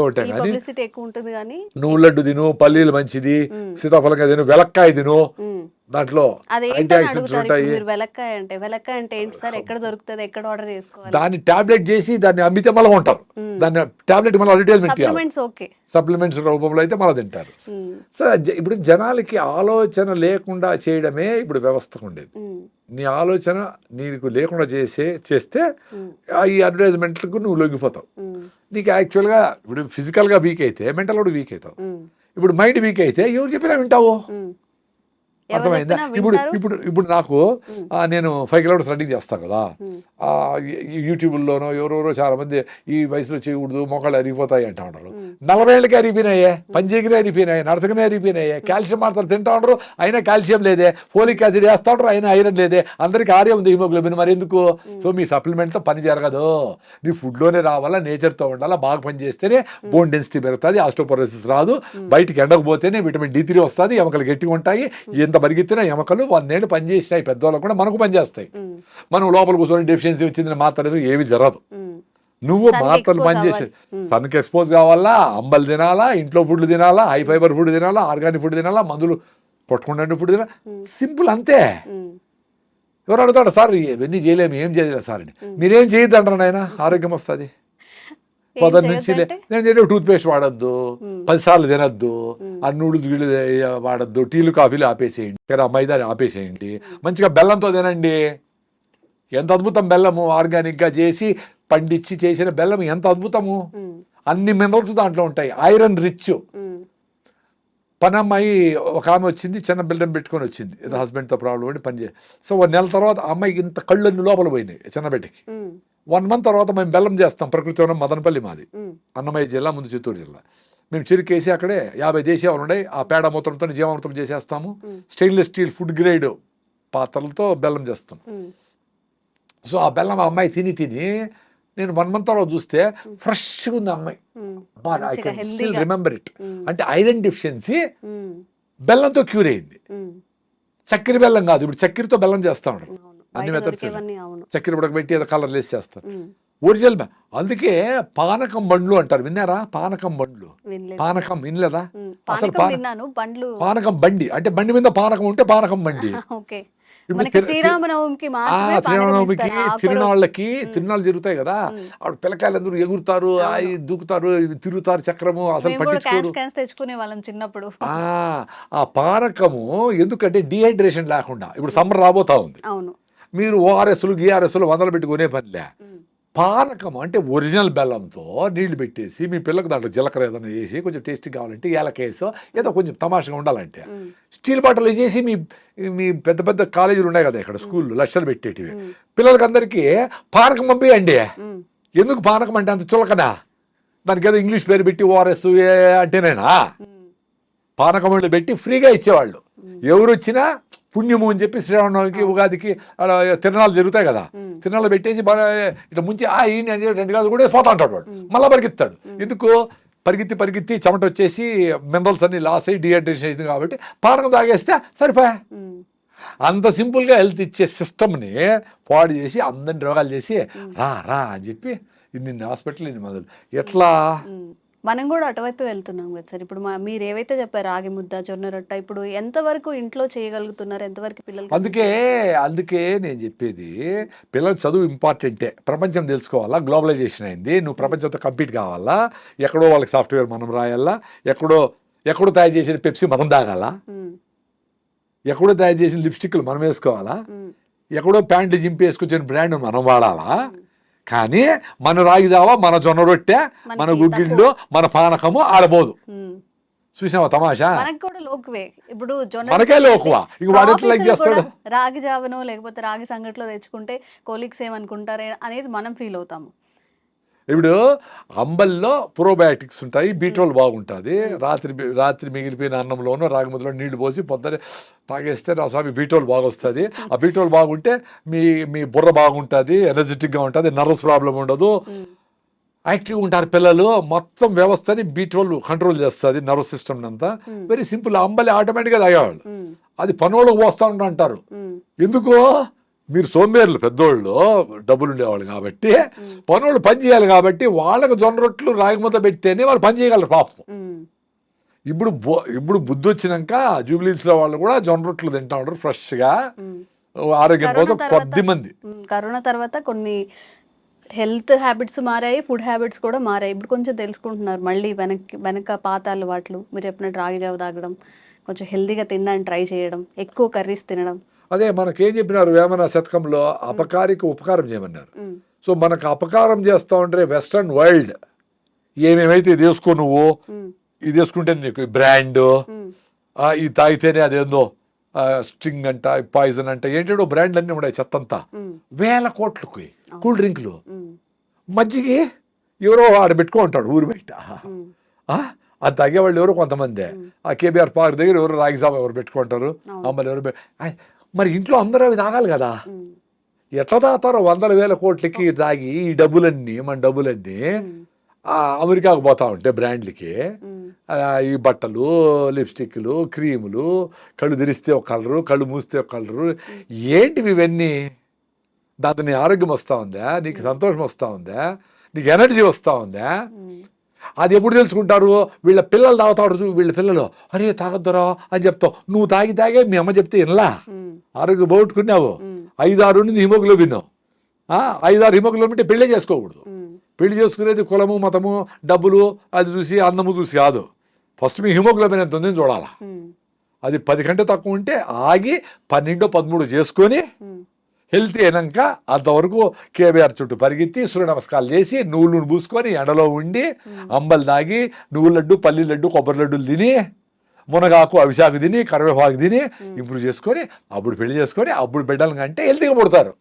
ఉంటాయి కానీ పబ్లిసిటీ ఎక్కువ ఉంటుంది కానీ నువ్వు లడ్డు తిను, పల్లీలు మంచిది, ఉమ్, సీతాఫలంగా తిను, వెలక్కాయ తిను, ఉమ్. దాంట్లో అదేంటని యాంటీ ఆక్సిడెంట్స్ అడుగుతారు. ఉంటాయి. ఇప్పుడు మీరు వెలక్కాయ అంటే ఏంటి సార్, ఎక్కడ దొరుకుతుంది, ఎక్కడ ఆర్డర్ చేసుకోవాలి? దాన్ని టాబ్లెట్ చేసి దాన్ని అమ్మితే మళ్ళీ ఉంటారు. ఉమ్. దాన్ని టాబ్లెట్ మళ్ళీ అడ్వర్టైజ్మెంట్ చేయాలి. Supplements okay. సప్లిమెంట్స్ రూపంలో అయితే మళ్ళీ తింటారు. ఉమ్, సో ఇప్పుడు జనాలకి ఆలోచన లేకుండా చేయడమే ఇప్పుడు వ్యవస్థకు ఉండేది. ఉమ్, నీ ఆలోచన నీకు లేకుండా చేస్తే ఉమ్, ఈ అడ్వర్టైజ్మెంట్లకు నువ్వు లొంగిపోతావు. ఉమ్, నీకు యాక్చువల్గా ఇప్పుడు ఫిజికల్గా వీక్ అయితే మెంటల్ కూడా వీక్ అవుతావు. ఉమ్, ఇప్పుడు మైండ్ వీక్ అయితే ఎవరు చెప్పినా వింటావు. ఉమ్. ఎవరు అర్థమైందా? చెప్పినా ఇప్పుడు వింటారు. ఇప్పుడు ఇప్పుడు నాకు నేను 5 కిలోమీటర్స్ రన్నింగ్ చేస్తాను కదా, ఉమ్, యూట్యూబ్లోనో ఎవరెవరో చాలా మంది ఈ వయసులో చేయకూడదు, మోకాళ్ళు అరిగిపోతాయి అంటా ఉంటారు. ఉమ్, 40 ఏళ్ళకి అరిగిపోయినాయే, పంజేగిరే అరిగిపోయినాయి, నడసకనే అరిగిపోయినాయి, కాల్షియం మాత్రం తింటా ఉండరు, అయినా కాల్షియం లేదే, ఫోలిక్ యాసిడ్ వేస్తూ ఉంటారు, అయినా ఐరన్ లేదే, అందరికీ ఆర్యం ఉంది, హిమోగ్లోబిన్ మరి ఎందుకు? సో మీ సప్లిమెంట్తో పని జరగదు. నీ ఫుడ్లోనే రావాలా, నేచర్తో ఉండాలా, బాగా పని చేస్తేనే బోన్ డెన్సిటీ పెరుగుతుంది, ఆస్టోపోరోసిస్ రాదు, బయటికి ఎండకపోతేనే విటమిన్ D3 వస్తుంది, ఎముకలు గట్టిగా ఉంటాయి. ఎంత పరిగెత్తినా ఎముకలు 100 ఏళ్ళు పనిచేసినాయి, పెద్దవాళ్ళకు కూడా మనకు పనిచేస్తాయి. ఉమ్, మనం లోపల కూర్చొని డెఫిషియన్సీ వచ్చిందని మాత్రం ఏమి జరగదు. ఉమ్, నువ్వు Sun కి మాత్రలు expose పనిచేసి అవ్వాలి. సన్కి ఎక్స్పోజ్ కావాలా, అంబలు తినాలా, ఇంట్లో ఫుడ్ తినాలా, హై ఫైబర్ ఫుడ్ తినాలా, ఆర్గానిక్ ఫుడ్ తినాలా, మందులు పట్టుకుంటే ఫుడ్ తినాలా. సింపుల్ అంతే. ఉమ్, ఎవరు అడుగుతాడు సార్ ఇవన్నీ చేయలేము, ఏం చేయలేదు సార్ అని. మీరేం చేయొద్దు అంటారు నాయన, ఆరోగ్యం వస్తుంది. ఏం పొద్దున్న నుంచి చేయొద్దంటే? నేను చెప్పే టూత్ పేస్ట్ వాడద్దు, 10 సార్లు తినద్దు, ఆ నూడిల్స్ గిళ్ళు వాడద్దు, టీలు కాఫీలు ఆపేసేయండి, మైదాని ఆపేసేయండి, మంచిగా బెల్లంతో తినండి. ఎంత అద్భుతం బెల్లము, ఆర్గానిక్గా చేసి పండించి చేసిన బెల్లం ఎంత అద్భుతము. ఉమ్, అన్ని మినరల్స్ దాంట్లో ఉంటాయి, ఐరన్ రిచ్. ఉమ్, పని అమ్మాయి ఒక ఆమె వచ్చింది, చిన్న బిల్డెం పెట్టుకొని వచ్చింది, ఏదో హస్బెండ్తో ప్రాబ్లం పడి పని చేసి. సో 1 నెల తర్వాత ఆ అమ్మాయికి ఇంత కళ్ళన్ని లోపల పోయినాయి చిన్న బిడ్డకి. 1 మంత్ తర్వాత మేము బెల్లం చేస్తాం, ప్రకృతి వనం మదనపల్లి మాది, అన్నమయ్య జిల్లా, ముందు చిత్తూరు జిల్లా. మేము చిరుకేసి అక్కడే 50 దేశీయాలు ఉన్నాయి, ఆ పేడ మూత్రంతో జీవామృతం చేసేస్తాము. స్టెయిన్లెస్ స్టీల్ ఫుడ్ గ్రేడ్ పాత్రలతో బెల్లం చేస్తాం. సో ఆ బెల్లం ఆ అమ్మాయి తిని నేను 1 మంత్ తర్వాత చూస్తే ఫ్రెష్గా ఉంది అమ్మాయి. I can still remember it. అంటే ఐరన్ డెఫిషియన్సీ బెల్లంతో క్యూర్ అయింది. చక్కెర బెల్లం కాదు, ఇప్పుడు చక్కెరతో బెల్లం చేస్తా ఉంటారు అన్ని మెథడ్స్. చక్కెర ఉడకబెట్టి ఏదో కలర్ లేసి చేస్తారు. ఒరిజినల్ అందుకే పానకం బండ్లు అంటారు, విన్నారా? పానకం బండ్లు, పానకం వినలేదా? అసలు పానకం బండి అంటే బండి మీద పానకం ఉంటే పానకం బండి. శ్రీరామనవమికి తిరునాళ్ళకి జరుగుతాయి కదా, ఆవిడ పిల్లకాయలు అందరూ ఎగురుతారు, దూకుతారు, తిరుగుతారు చక్రము, అసలు పట్టించుకోరు. తెచ్చుకునే వాళ్ళం చిన్నప్పుడు. ఆ పానకము ఎందుకంటే డిహైడ్రేషన్ లేకుండా, ఇప్పుడు సమ్మర్ రాబోతా ఉంది, మీరు ఓఆర్ఎస్లు గిఆర్ఎస్లు 100 పెట్టుకునే పనిలే. పానకం అంటే ఒరిజినల్ బెల్లంతో నీళ్లు పెట్టేసి మీ పిల్లలకు దాంట్లో జీలకర్ర ఏదైనా వేసి కొంచెం టేస్టీ కావాలంటే ఏలకేసో ఏదో కొంచెం తమాషగా ఉండాలంటే స్టీల్ బాటిల్ వేసేసి మీ పెద్ద పెద్ద కాలేజీలు ఉన్నాయి కదా ఇక్కడ, స్కూళ్ళు లక్షలు పెట్టేటివి, పిల్లలకి అందరికీ పానకం పంపియండి. ఎందుకు పానకం అంటే అంత చులకనా? దానికి ఏదో ఇంగ్లీష్ పేరు పెట్టి ఓఆర్ఎస్ అంటేనేనా? పానకం వాళ్ళు పెట్టి ఫ్రీగా ఇచ్చేవాళ్ళు. ఎవరు వచ్చినా పుణ్యము అని చెప్పి శ్రీరామనవమికి ఉగాదికి అలా తిరణాలు జరుగుతాయి కదా, తిరణాలు పెట్టేసి బాగా ఇట్లా ముంచి ఈయన 2 గాజులు కూడా పోతా ఉంటాడు వాడు, మళ్ళీ పరిగెత్తాడు. ఎందుకు? పరిగెత్తి చెమట వచ్చేసి మినరల్స్ అన్ని లాస్ అయ్యి డిహైడ్రేషన్ అవుతుంది కాబట్టి పానకం తాగేస్తే సరిపోయా. అంత సింపుల్గా హెల్త్ ఇచ్చే సిస్టమ్ని పాడు చేసి అందరిని రోగాలు చేసి రా అని చెప్పి ఇన్ని హాస్పిటల్ ఇన్ని మందులు. ఎట్లా? మనం కూడా అటువైపు వెళ్తున్నాం కదా సార్. ఇప్పుడు మీరు ఏవైతే చెప్పారు రాగి ముద్ద, జొన్న రొట్ట, ఇప్పుడు ఎంతవరకు ఇంట్లో చేయగలుగుతున్నారు, ఎంతవరకు పిల్లలు? అందుకే నేను చెప్పేది, పిల్లల చదువు ఇంపార్టెంటే, ప్రపంచం తెలుసుకోవాలా, గ్లోబలైజేషన్ అయింది, నువ్వు ప్రపంచంతో కంపీట్ కావాలా, ఎక్కడో వాళ్ళకి సాఫ్ట్వేర్ మనం రాయాలా, ఎక్కడో తయారు చేసిన పెప్సీ మనం తాగాలా, ఎక్కడో తయారు చేసిన లిప్స్టిక్లు మనం వేసుకోవాలా, ఎక్కడో ప్యాంట్లు జింపి వేసుకొచ్చిన బ్రాండ్ మనం వాడాలా. కానీ మన రాగి జావా, మన జొన్న రొట్టె, మన గుగ్గిళ్ళు, మన పానకము ఆడబోదు. చూసావా తమాషా? ఇప్పుడు మనకే లోకువా, ఇంక వాడు ఎట్లా లైక్ చేస్తాడు? రాగి జావనో లేకపోతే రాగి సంగట్లో తెచ్చుకుంటే కోలీగ్స్ ఏమనుకుంటారే అనేది మనం ఫీల్ అవుతాము. ఇప్పుడు అంబల్లో ప్రోబయాటిక్స్ ఉంటాయి, బీట్రోల్ బాగుంటుంది. రాత్రి మిగిలిపోయిన అన్నంలోనూ రాగి ముద్దలో నీళ్లు పోసి పొద్దునే తాగేస్తే నా స్వామి బీట్రోల్ బాగా వస్తుంది. ఆ బీట్రోల్ బాగుంటే మీ బుర్ర బాగుంటుంది, ఎనర్జెటిక్గా ఉంటుంది, నర్వస్ ప్రాబ్లం ఉండదు, యాక్టివ్గా ఉంటారు పిల్లలు. మొత్తం వ్యవస్థని బీట్రోల్ కంట్రోల్ చేస్తుంది, నర్వస్ సిస్టమ్ అంతా. Very simple. అంబలి ఆటోమేటిక్గా తాగేవాళ్ళు, అది పనోళ్ళకు పోస్తా ఉంటారు. ఎందుకు? మీరు సోంబేర్లు, పెద్దోళ్ళు డబ్బులు ఉండేవాళ్ళు కాబట్టి, పనులు పని చేయాలి కాబట్టి వాళ్ళకు జొన్న రొట్టెలు రాగి ముద్ద పెడితేనే వాళ్ళు పని చేయగలరు పాపం. ఇప్పుడు బుద్ధి వచ్చినాక జూబ్లీస్లో వాళ్ళు కూడా జొన్న రొట్టెలు తింటా ఉంటారు ఫ్రెష్గా, ఆరోగ్యం కోసం. కొద్ది మంది కరోనా తర్వాత కొన్ని హెల్త్ హ్యాబిట్స్ మారాయి, ఫుడ్ హ్యాబిట్స్ కూడా మారాయి. ఇప్పుడు కొంచెం తెలుసుకుంటున్నారు మళ్ళీ వెనక పాత అలవాట్లు. మీరు చెప్పినట్టు రాగి జావ తాగడం, కొంచెం హెల్తీగా తినడానికి ట్రై చేయడం, ఎక్కువ కర్రీస్ తినడం. అదే మనకేం చెప్పినారు వేమన శతకంలో, అపకారికి ఉపకారం చేయమన్నారు. సో మనకు అపకారం చేస్తా ఉంటే వెస్ట్రన్ వరల్డ్ ఏమేమైతే ఇది వేసుకో, నువ్వు ఇది వేసుకుంటే నీకు బ్రాండ్, ఇది తాగితేనే అదేందో స్ట్రింగ్ అంట, పాయిజన్ అంట, ఏంటో బ్రాండ్లు అన్నీ ఉన్నాయి చెత్తంతా. 1000 కోట్లకి కూల్ డ్రింక్లు, మజ్జిగి ఎవరో ఆడ పెట్టుకో ఉంటాడు ఊరు బయట. అది తాగేవాళ్ళు ఎవరో కొంతమంది, ఆ కేబీఆర్ పార్క్ దగ్గర ఎవరు రాగి జావ ఎవరు పెట్టుకుంటారు, అమ్మలు ఎవరు. మరి ఇంట్లో అందరూ అవి తాగాలి కదా, ఎట్లా తాగుతారో 100,000 కోట్లకి తాగి ఈ డబ్బులన్నీ, మన డబ్బులన్నీ అమెరికాకు పోతా ఉంటే బ్రాండ్లకి, ఈ బట్టలు, లిప్స్టిక్లు, క్రీములు, కళ్ళు తెరిస్తే ఒక కలరు, కళ్ళు మూస్తే ఒక కలరు, ఏంటివి ఇవన్నీ? దాంతో నీ ఆరోగ్యం వస్తూ ఉందా, నీకు సంతోషం వస్తూ ఉందా, నీకు ఎనర్జీ వస్తూ ఉందా? అది ఎప్పుడు తెలుసుకుంటారు? వీళ్ళ పిల్లలు తాగుతాడు, వీళ్ళ పిల్లలు అరే తాగొద్దురా అని చెప్తావు, నువ్వు తాగే మీ అమ్మ చెప్తే వినలా, ఆరోగ్యం పోగొట్టుకున్నావు. 5-6 ఉంది హిమోగ్లోబిన్, 5-6 హిమోగ్లోబిన్ అంటే పెళ్ళే చేసుకోకూడదు. పెళ్లి చేసుకునేది కులము, మతము, డబ్బులు అది చూసి, అన్నము చూసి కాదు. ఫస్ట్ మీ హిమోగ్లోబిన్ ఎంత ఉందని చూడాలా. అది 10 కంటే తక్కువ ఉంటే ఆగి 12-13 చేసుకొని హెల్తీ అయినాక అంతవరకు కేబీఆర్ చుట్టూ పరిగెత్తి సూర్య నమస్కారాలు చేసి నువ్వులు పూసుకొని ఎండలో ఉండి అంబలు తాగి నువ్వుల లడ్డు, పల్లి లడ్డు, కొబ్బరి లడ్డులు తిని మునగాకు అవిశాకు తిని కరివేపాకు తిని ఇంప్రూవ్ చేసుకొని అప్పుడు పెళ్లి చేసుకొని అప్పుడు బిడ్డలు అంటే హెల్తీగా పుడతారు.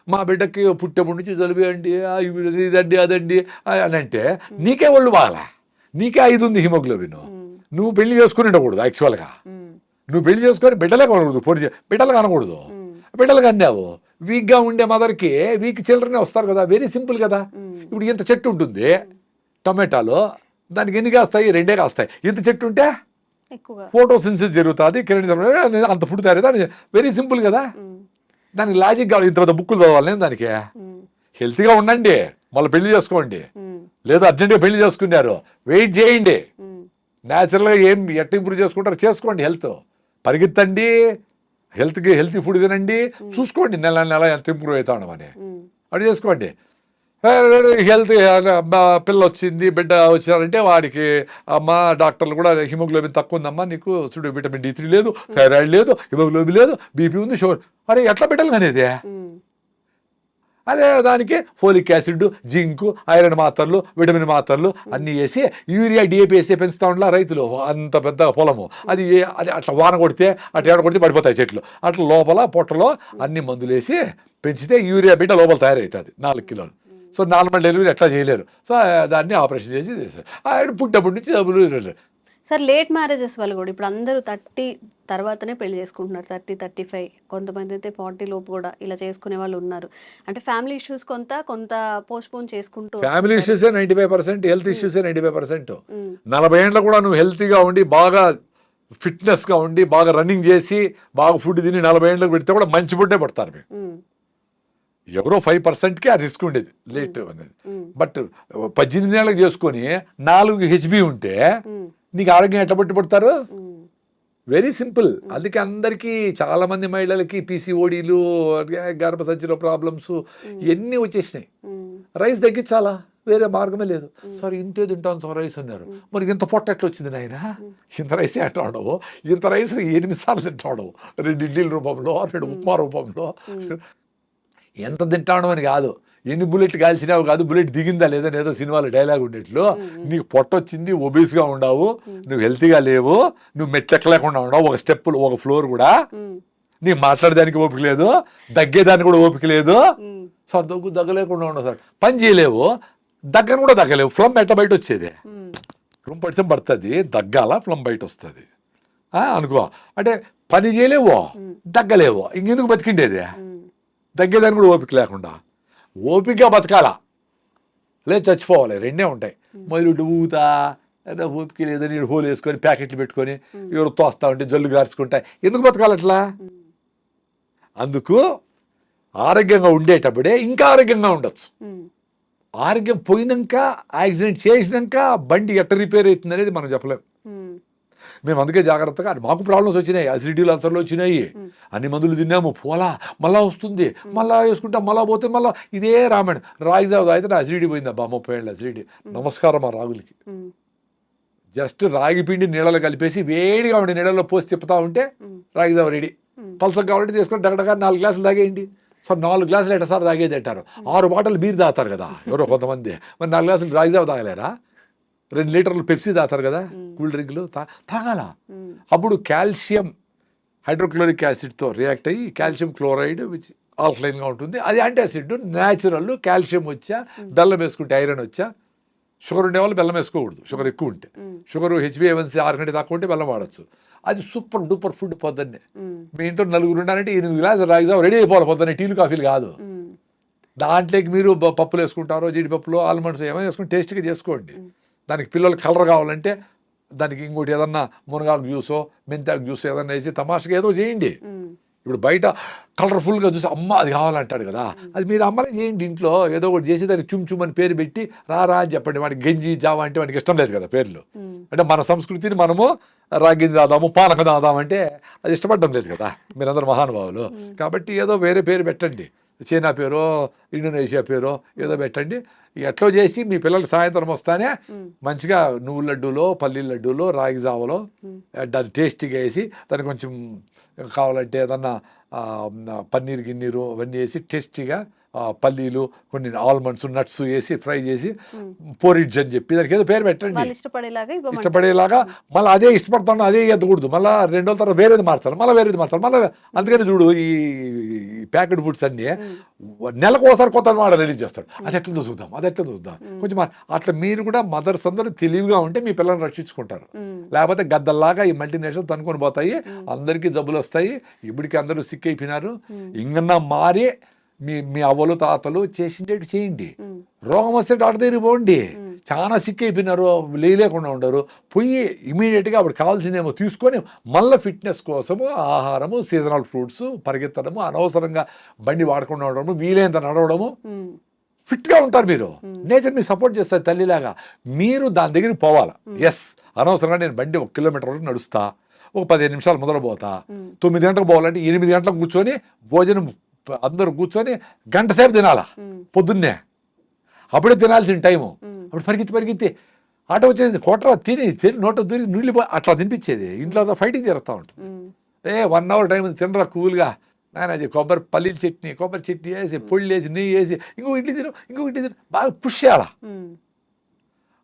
మా బిడ్డకి పుట్టేప్పటి నుంచి జలుబు అండి ఇదండి అదండి అని అంటే నీకే ఒళ్ళు బాగాలా, నీకే 5 ఉంది హిమోగ్లోబిన్, నువ్వు పెళ్లి చేసుకుని ఉండకూడదు. యాక్చువల్గా నువ్వు పెళ్లి చేసుకొని బిడ్డలే కొనకూడదు, బిడ్డలు కనకూడదు. బిడ్డలు కన్నావు వీక్గా ఉండే మదర్కి వీక్ చిల్డ్రనే వస్తారు కదా, వెరీ సింపుల్ కదా. ఇప్పుడు ఇంత చెట్టు ఉంటుంది టొమాటోలో, దానికి ఎన్ని కాస్తాయి? 2 కాస్తాయి. ఇంత చెట్టు ఉంటే ఫోటోసిన్సిస్ జరుగుతుంది, అంత ఫుడ్ తయారవుతుంది. వెరీ సింపుల్ కదా. దానికి లాజిక్ కావాలి. ఇంత పెద్ద బుక్కులు చదవాలి నేను దానికి. హెల్తీగా ఉండండి, మళ్ళీ పెళ్లి చేసుకోండి. లేదా అర్జెంట్గా పెళ్లి చేసుకున్నారు, వెయిట్ చేయండి. న్యాచురల్గా ఏం ఎట్ట ఇంప్రూవ్ చేసుకుంటారో చేసుకోండి. హెల్త్ పరిగెత్తండి, హెల్తీ ఫుడ్ తినండి, చూసుకోండి నెల నెల ఎంత ఇంప్రూవ్ అవుతాను అని అది చేసుకోండి. హెల్త్ పిల్ల వచ్చింది బిడ్డ వచ్చినారంటే వాడికి అమ్మ డాక్టర్లు కూడా హిమోగ్లోబిన్ తక్కువ ఉందమ్మా నీకు, చూడు విటమిన్ D3 లేదు, థైరాయిడ్ లేదు, హిమోగ్లోబిన్ లేదు, బీపీ ఉంది, షుగర్. అరే ఎట్లా బిడ్డలు అనేది? అదే దానికి ఫోలిక్ యాసిడ్, జింకు, ఐరన్ మాత్రలు, విటమిన్ మాత్రలు అన్నీ వేసి యూరియా DAP వేసి పెంచుతా ఉండాలి రైతులు. అంత పెద్ద పొలము అది అట్లా వాన కొడితే అట్లా ఏడ కొడితే పడిపోతాయి చెట్లు. అట్లా లోపల పొట్టలో అన్ని మందులు వేసి పెంచితే యూరియా బిడ్డ లోపల తయారవుతుంది 4 కిలోలు. సో నార్మల్ డెలివరీ ఎట్లా చేయలేరు. సో దాన్ని ఆపరేషన్ చేసి ఆయన పుట్టినప్పటి నుంచి డబ్బులు. సార్ లేట్ మ్యారేజెస్ వల్ల కూడా ఇప్పుడు అందరూ 30 తర్వాతనే పెళ్లి చేసుకుంటున్నారు, 30, 35, కొంతమంది అయితే 40 లోపు కూడా ఇలా చేసుకునే వాళ్ళు ఉన్నారు. అంటే ఫ్యామిలీ ఇష్యూస్ కొంత పోస్ట్పోన్ చేసుకుంటూ ఫ్యామిలీ ఇష్యూసే 95%, హెల్త్ ఇష్యూసే 95%. 40 ఏళ్ళలో కూడా నువ్వు హెల్తీగా ఉండి బాగా ఫిట్నెస్గా ఉండి బాగా రన్నింగ్ చేసి బాగా ఫుడ్ తిని 40 ఏళ్ళకి పెడితే కూడా మంచి ఫుడ్డే పడతారు మీరు. ఎవరో 5%కి ఆ రిస్క్ ఉండేది లేట్ అనేది. బట్ 18 ఏళ్ళకి చేసుకొని 4 HB ఉంటే నీకు ఆరోగ్యం ఎట్లా పట్టుబడతారు? Very simple. అందుకే అందరికీ చాలా మంది మహిళలకి PCODలు, గర్భసంచిలో ప్రాబ్లమ్స్ ఇవన్నీ వచ్చేసినాయి. రైస్ తగ్గించాలా, వేరే మార్గమే లేదు. సార్ ఇంతే తింటాను సార్ రైస్ అన్నారు. మరి ఇంత పొట్ట ఎట్లా వచ్చింది నాయన? ఇంత రైసే అంటాడు, ఇంత రైస్ 8 సార్లు తింటాడు, 2 ఇడ్లీల రూపంలో, 2 ఉప్మా రూపంలో. ఎంత తింటాడు అని కాదు, ఎన్ని బుల్లెట్ కాల్చినావు కాదు, బుల్లెట్ దిగిందా లేదా ఏదో సినిమాలో డైలాగ్ ఉండేట్లు. నీకు పొట్ట వచ్చింది, ఒబీస్గా ఉండవు, నువ్వు హెల్తీగా లేవు, నువ్వు మెట్లెక్కలేకుండా ఉండవు, ఒక స్టెప్పులు ఒక ఫ్లోర్ కూడా, నీకు మాట్లాడడానికి ఓపిక లేదు, దగ్గేదానికి కూడా ఓపిక లేదు. సో దగ్గలేకుండా ఉండవు సార్, పని చేయలేవు, దగ్గర కూడా దగ్గలేవు. ఫ్లమ్ ఎట్ట బయట వచ్చేది? రూమ్ పడితే పడుతుంది, దగ్గాల ఫ్లమ్ బయట వస్తుంది అనుకో. అంటే పని చేయలేవు, దగ్గలేవు, ఇంకెందుకు బతికిండేది? దగ్గేదానికి కూడా ఓపిక లేకుండా, ఓపికగా బతకాలా లేదు చచ్చిపోవాలి, 2 ఉంటాయి. మొదలు ఊతా ఓపిక లేదని హోల్ వేసుకొని ప్యాకెట్లు పెట్టుకొని ఎవరు తోస్తా ఉంటే జల్లు గార్చుకుంటాయి, ఎందుకు బతకాలి అట్లా? అందుకు ఆరోగ్యంగా ఉండేటప్పుడే ఇంకా ఆరోగ్యంగా ఉండొచ్చు. ఆరోగ్యం పోయినాక, యాక్సిడెంట్ చేసినాక బండి ఎట్ట రిపేర్ అవుతుంది అనేది మనం చెప్పలేం. మేము అందుకే జాగ్రత్తగా, మాకు ప్రాబ్లమ్స్ వచ్చినాయి, అసిడిటీలు అల్సర్లు వచ్చినాయి, అన్ని మందులు తిన్నాము, పోలా మళ్ళా వస్తుంది, మళ్ళా వేసుకుంటాం, మళ్ళా పోతే మళ్ళీ ఇదే రామాయణం. రాగి జావ అయితే నా అసిడిటీ పోయిందబ్బా, 30 ఏళ్ళ అసిడిటీ. నమస్కారం ఆ రాగులకి. జస్ట్ రాగి పిండి నీళ్ళలో కలిపేసి వేడిగా ఉండి నీళ్ళలో పోసి తిప్పుతా ఉంటే రాగి జావ రెడీ. పల్సగా కావాలంటే తీసుకొని దగ్గర 4 గ్లాసులు తాగేయండి. సో 4 గ్లాసులు ఎట్టసారి తాగేది అంటారు, 6 బాటలు బీర్ తాగుతారు కదా ఎవరో కొంతమంది, మరి 4 గ్లాసులు రాగి జావ తాగలేరా? 2 లీటర్లు పెప్సీ తాగుతారు కదా, కూల్ డ్రింక్లు తాగాల. అప్పుడు కాల్షియం హైడ్రోక్లోరిక్ యాసిడ్తో రియాక్ట్ అయ్యి కాల్షియం క్లోరైడ్ విచ్ ఆల్కలైన్గా ఉంటుంది, అది యాంటాసిడ్ న్యాచురల్. కాల్షియం వచ్చా, బెల్లం వేసుకుంటే ఐరన్ వచ్చా. షుగర్ ఉండే వాళ్ళు బెల్లం వేసుకోకూడదు, షుగర్ ఎక్కువ ఉంటే. షుగర్ HbA1c 6 కంటే తక్కువ ఉంటే బెల్లం వాడచ్చు. అది సూపర్ డూపర్ ఫుడ్. పొద్దున్నే మీ ఇంట్లో 4 ఉన్నారంటే 8 గ్లాసులు రాగి జావ రెడీ అయిపోవాలి పొద్దున్నే, టీలు కాఫీలు కాదు. దాంట్లోకి మీరు పప్పులు వేసుకుంటారో, జీడిపప్పులు, ఆల్మండ్స్ ఏమైనా వేసుకుని టేస్ట్గా చేసుకోండి. దానికి పిల్లలు కలర్ కావాలంటే దానికి ఇంకోటి ఏదన్నా మునగాకు జ్యూసో మెంతాకు జ్యూస్ ఏదన్నా వేసి తమాషగా ఏదో చేయండి. ఇప్పుడు బయట కలర్ఫుల్గా చూసి అమ్మ అది కావాలంటాడు కదా, అది మీరు అమ్మనే చేయండి ఇంట్లో. ఏదో ఒకటి చేసి దానికి చుమ్ అని పేరు పెట్టి రా అని చెప్పండి. వాడికి గంజి జావా అంటే వాడికి ఇష్టం లేదు కదా పేర్లు. అంటే మన సంస్కృతిని మనము రాగింజి దాదాము, పానకం దాదామంటే అది ఇష్టపడడం లేదు కదా మీరందరూ మహానుభావులు. కాబట్టి ఏదో వేరే పేరు పెట్టండి, చైనా పేరో ఇండోనేషియా పేరో ఏదో పెట్టండి. ఎట్లో చేసి మీ పిల్లలు సాయంత్రం వస్తానే మంచిగా నువ్వు లడ్డూలో, పల్లీల లడ్డూలో, రాగి జావలో దాన్ని టేస్టీగా వేసి దానికి కొంచెం కావాలంటే ఏదన్నా పన్నీర్ గిన్నీరు అవన్నీ వేసి టేస్టీగా పల్లీలు, కొన్ని ఆల్మండ్స్, నట్స్ వేసి ఫ్రై చేసి పోరిడ్జ్ అని చెప్పి దానికి ఏదో పేరు పెట్టండి వాళ్ళు ఇష్టపడేలాగా ఇవ్వమంటారు. ఇష్టపడేలాగా. మళ్ళీ అదే ఇష్టపడతాను అదే ఎద్దకూడదు, మళ్ళీ 2 రోజుల తర్వాత వేరేది మార్చాలి, మళ్ళీ వేరేది మార్చాలి, మళ్ళీ. అందుకని చూడు ఈ ప్యాకెట్ ఫుడ్స్ అన్నీ నెలకు ఒకసారి కొత్త మోడల్ రిలీజ్ చేస్తాడు. అది ఎట్లా చూద్దాం, అది ఎట్లా చూద్దాం, కొంచెం అట్లా మీరు కూడా మదర్స్ అందరూ తెలివిగా ఉంటే మీ పిల్లల్ని రక్షించుకుంటారు. లేకపోతే గద్దల్లాగా ఈ మల్టీనేషనల్ తనుకొని పోతాయి, అందరికీ జబ్బులు వస్తాయి. ఇప్పటికి అందరూ సిక్ అయిపోయినారు. ఇంకన్నా మారి మీ అవ్వలు తాతలు చేసిండేటి చేయండి. రోగం వస్తే డాక్టర్ దగ్గరికి పోండి. చాలా సిక్ అయిపోయినారు, లేకుండా ఉండరు, పోయి ఇమీడియట్గా అప్పుడు కావాల్సిందేమో తీసుకొని మళ్ళీ ఫిట్నెస్ కోసము ఆహారము, సీజనల్ ఫ్రూట్స్, పరిగెత్తడము, అనవసరంగా బండి వాడకుండా ఉండడము, వీలైనంత నడవడము, ఫిట్గా ఉంటారు. మీరు నేచర్ మీకు సపోర్ట్ చేస్తారు తల్లిలాగా. మీరు దాని దగ్గరికి పోవాలి. ఎస్, అనవసరంగా నేను బండి 1 కిలోమీటర్ వరకు నడుస్తా, ఒక 15 నిమిషాలు మొదలుపోతా, 9 గంటలకు పోవాలంటే 8 గంటలకు కూర్చొని భోజనం అందరూ కూర్చొని గంట సేపు తినాలా పొద్దున్నే, అప్పుడే తినాల్సిన టైము. అప్పుడు పరిగెత్తి ఆటో వచ్చేది కొట్ర తిని నోట దూరి నీళ్ళిపోయి అట్లా తినిపించేది. ఇంట్లో ఫైటింగ్ జరుగుతూ ఉంటుంది. 1 అవర్ టైం తినరా కూల్గా, నాయన అది పల్లీల చట్నీ, కొబ్బరి చట్నీ వేసి, పొళ్ళు వేసి, నెయ్యి వేసి, ఇంకో ఇడ్లీ తిను బాగా పుష్ చేయాలా.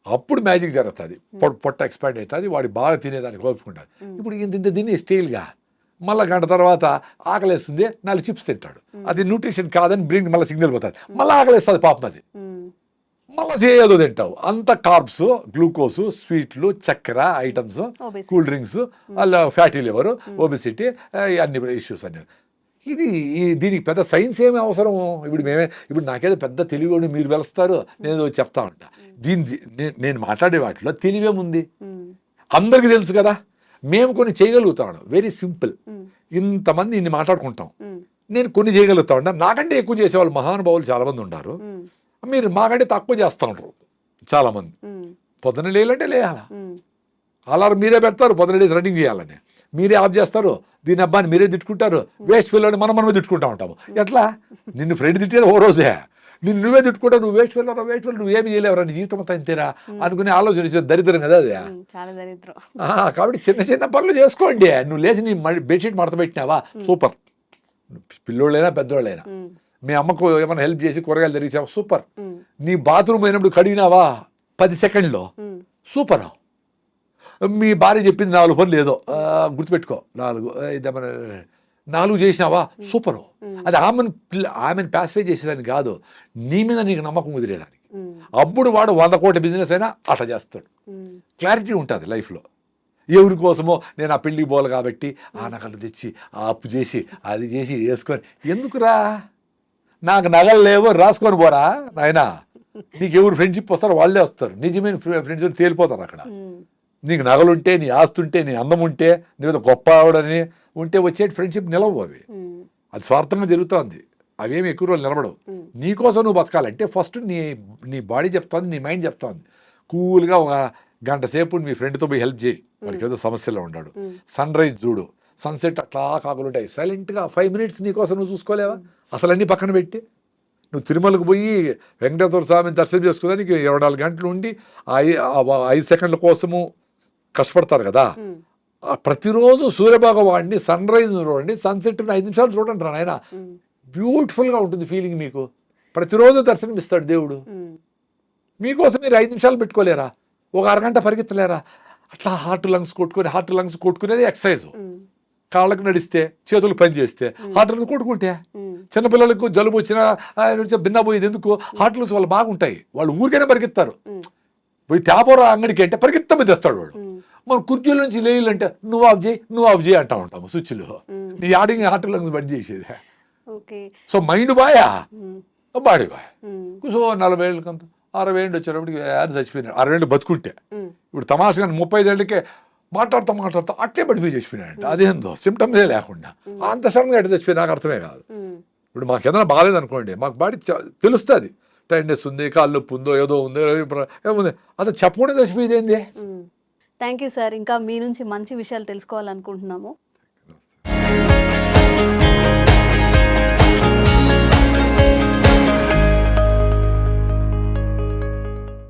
అప్పుడు మ్యాజిక్ జరుగుతుంది. పొట్ట ఎక్స్పాండ్ అవుతుంది, వాడి బాగా తినేదానికి కోపుకుంటుంది. ఇప్పుడు ఇంత తిని స్టీల్గా మళ్ళీ గంట తర్వాత ఆకలేస్తుంది, 4 చిప్స్ తింటాడు. అది న్యూట్రిషన్ కాదని బ్రెయిన్ మళ్ళీ సిగ్నల్ పోతుంది, మళ్ళీ ఆకలేస్తుంది పాపం. అది మళ్ళీ చేయదో తింటావు. అంత కార్బ్స్, గ్లూకోజ్, స్వీట్లు, చక్కెర ఐటమ్స్, కూల్ డ్రింక్స్, అలా ఫ్యాటీ లివర్, ఒబెసిటీ, అన్ని ఇష్యూస్ అన్నీ. దీనికి పెద్ద సైన్స్ ఏమి అవసరం? ఇప్పుడు నాకేదో పెద్ద తెలివి మీరు వెలుస్తారు, నేను చెప్తా ఉంటా. నేను మాట్లాడే వాటిలో తెలివేముంది? అందరికీ తెలుసు కదా. మేము కొన్ని చేయగలుగుతాం, వెరీ సింపుల్. ఇంతమంది ఇన్ని మాట్లాడుకుంటాం, నేను కొన్ని చేయగలుగుతా ఉంటాను. నాకంటే ఎక్కువ చేసేవాళ్ళు మహానుభావులు చాలా మంది ఉన్నారు. మీరు మాకంటే తక్కువ చేస్తూ ఉంటారు చాలా మంది. పొద్దున లేయాలంటే లేయాలా, అలారం మీరే పెడతారు, పొద్దున లేసి రన్నింగ్ చేయాలని మీరే ఆఫ్ చేస్తారు. దీని అబ్బాయిని మీరే తిట్టుకుంటారు, వేస్ట్ ఫెలోని మనమే తిట్టుకుంటా ఉంటాము. ఎట్లా? నిన్ను ఫ్రెండ్ తిట్టేది ఓ రోజే, నువ్వే తిట్టుకుంటావు, నువ్వు వేస్ట్ ఫెలో, నువ్వు ఏమి చేయలేవరా, నీ జీవితం అంతా ఇంతేరా అనుకునే ఆలోచన దరిద్రం కదా అది. కాబట్టి చిన్న పనులు చేసుకోండి. నువ్వు లేచి నీ బెడ్షీట్ మడత పెట్టినావా, సూపర్. పిల్లోళ్ళైనా పెద్దోళ్ళైనా మీ అమ్మకు ఏమైనా హెల్ప్ చేసి కూరగాయలు తెరిచావా, సూపర్. నీ బాత్రూమ్ అయినప్పుడు కడిగినావా 10 సెకండ్లో, సూపర్. మీ భార్య చెప్పింది 4 పనులు ఏదో గుర్తుపెట్టుకో, 4 చేసినావా, సూపరు. అది ఆమెను ప్యాసిఫై చేసేదానికి కాదు, నీ మీద నీకు నమ్మకం కుదిరేదానికి. అప్పుడు వాడు 100 కోట్ల బిజినెస్ అయినా అట్లా చేస్తాడు. క్లారిటీ ఉంటుంది లైఫ్లో. ఎవరి కోసమో నేను ఆ పెళ్ళికి పోవాలి కాబట్టి ఆ నగలు తెచ్చి ఆ అప్పు చేసి అది చేసి వేసుకొని ఎందుకురా, నాకు నగలు లేవో రాసుకొని పోరా నాయనా. నీకు ఎవరు ఫ్రెండ్షిప్ వస్తారో వాళ్ళే వస్తారు, నిజమైన ఫ్రెండ్స్ తేలిపోతారు అక్కడ. నీకు నగలుంటే, నీ ఆస్తుంటే, నీ అందం ఉంటే, నీ మీద గొప్ప ఆవిడని ఉంటే వచ్చే ఫ్రెండ్షిప్ నిలవు. అది స్వార్థంగా జరుగుతుంది, అవేమి ఎక్కువ రోజులు నిలబడవు. నీకోసం నువ్వు బతకాలంటే ఫస్ట్ నీ బాడీ చెప్తాను, నీ మైండ్ చెప్తాను. కూల్గా ఒక గంట సేపు మీ ఫ్రెండ్తో పోయి హెల్ప్ చేయి, వాడికి ఏదో సమస్యలో ఉన్నాడు. సన్ రైజ్ చూడు, సన్సెట్ అట్లా కాకులుంటాయి, సైలెంట్గా 5 మినిట్స్ నీకోసం నువ్వు చూసుకోలేవా? అసలు అన్నీ పక్కన పెట్టి నువ్వు తిరుమలకు పోయి వెంకటేశ్వర స్వామిని దర్శనం చేసుకోవడానికి 24 గంటలు ఉండి 5 సెకండ్ల కోసము కష్టపడతారు కదా. ప్రతిరోజు సూర్యభగవాన్ని సన్ రైజ్ చూడండి, సన్సెట్ 5 నిమిషాలు చూడండి రా నాయన, బ్యూటిఫుల్గా ఉంటుంది ఫీలింగ్. మీకు ప్రతిరోజు దర్శనం ఇస్తాడు దేవుడు. మీకోసం మీరు 5 నిమిషాలు పెట్టుకోలేరా, ఒక అరగంట పరిగెత్తలేరా? అట్లా హార్ట్ లంగ్స్ కొట్టుకునేది ఎక్సర్సైజ్. కాళ్ళకు నడిస్తే, చేతులు పని చేస్తే హార్ట్ లంగ్స్ కొట్టుకుంటే, చిన్నపిల్లలకు జలుబు వచ్చినా భిన్న పోయేది ఎందుకు, హార్ట్ లంగ్స్ వాళ్ళు బాగుంటాయి. వాళ్ళు ఊరికైనా పరిగెత్తారు. పోయి తేపరా అంగడికి అంటే పరిగెత్తమే తెస్తాడు వాడు. మన కుర్చీల నుంచి లేయాలంటే నువ్వు ఆఫ్ చేయి అంటా ఉంటాము స్విచ్లో. నీ ఆడికి హార్ట్ లంగ్స్ బంద్ చేసేది. సో మైండ్ బాయా, బాడీ బాయ్. సో 40 ఏళ్ళకంత 60 ఏళ్ళు వచ్చేటప్పటికి చచ్చిపోయినాడు. 60 ఏళ్ళు బతుకుంటే. ఇప్పుడు తమాషగా 35 ఏళ్ళకే మాట్లాడుతూ అట్లే పడిపోయి చచ్చిపోయినాడంట. అదేందో సిమ్టమ్సే లేకుండా అంత సడన్గా ఎట్లా చచ్చిపోయి నాకు అర్థమే కాదు. ఇప్పుడు మాకు ఏదైనా బాగాలేదు అనుకోండి, మాకు బాడీ తెలుస్తుంది, టైర్నెస్ ఉంది, కాళ్ళు నొప్పి ఉందో ఏదో ఉందో ఏముంది, అసలు చెప్పకుండా చచ్చిపోయేది ఏంది. Thank you sir. ఇంకా మీ నుంచి మంచి విషయాలు తెలుసుకోవాలనుకుంటున్నాము.